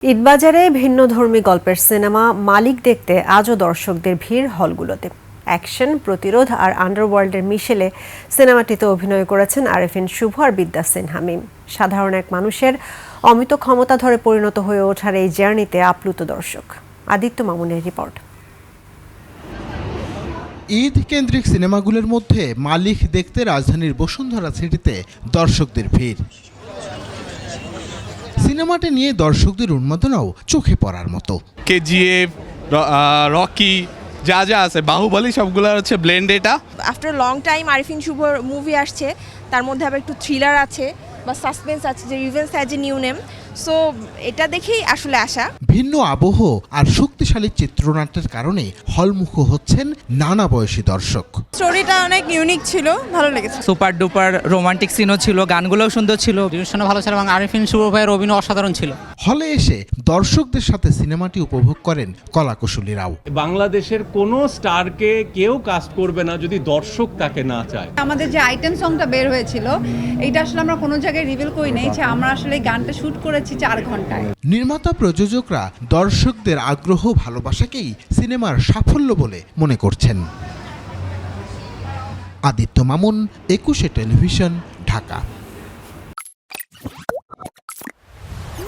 ঈদবাজারে ভিন্নধর্মী গল্পের সিনেমা মালিক দেখতে আজও দর্শকদের ভিড় হলগুলোতে। অ্যাকশন, প্রতিরোধ আর আন্ডারওয়ার্ল্ডের মিশেলে সিনেমাটিতে অভিনয় করেছেন আরেফিন শুভ আর বিদ্যা সিনহা মিম। সাধারণ এক মানুষের অমিত ক্ষমতাধরে পরিণত হয়ে ওঠার এই জার্নিতে আপ্লুত দর্শক। আদিত্য মামুনের রিপোর্ট। ঈদ কেন্দ্রিক সিনেমাগুলোর মধ্যে মালিক দেখতে রাজধানীর বসুন্ধরা সিটিতে দর্শকদের ভিড়। সিনেমাটি নিয়ে দর্শকদের উন্মাদনাও চোখে পড়ার মতো। কেজিএফ, রকি যা যা আছে, বাহুবলী সবগুলো হচ্ছে ব্লেন্ড। এটা আফটার লং টাইম আরিফিন শুভর মুভি আসছে, তার মধ্যে আবার একটু থ্রিলার আছে বা সাসপেন্স আছে, যে revenge has a new name. So এটা দেখেই আসলে আসা। ভিন্ন আবহ আর শক্তিশালী চিত্রনাট্যের কারণে হলমুখ হচ্ছেন নানা বয়সী দর্শক। স্টোরিটা অনেক ইউনিক ছিল, ভালো লেগেছে। সুপার ডুপার রোমান্টিক সিনও ছিল, গানগুলোও সুন্দর ছিল, ডিরেকশনও ভালো ছিল এবং আরিফিন শুভ ভাইয়ের অভিনয় অসাধারণ ছিল। হলে এসে দর্শকদের সাথে সিনেমাটি উপভোগ করেন কলাকুশলীরাও। বাংলাদেশের কোনো স্টারকে কেউ কাস্ট করবে না যদি দর্শক তাকে না চায়। আমাদের যে আইটেম সংটা বের হয়েছিল, এইটা আসলে আমরা কোনো জায়গায় রিভিল করি নাই যে আমরা আসলে গানটা শুট করেছি 4 ঘন্টায়। নির্মাতা প্রযোজকরা দর্শকদের আগ্রহ ভালোবাসাকেই সিনেমার সাফল্য বলে মনে করছেন। আদিত্য মামুন, 21 টেলিভিশন, ঢাকা।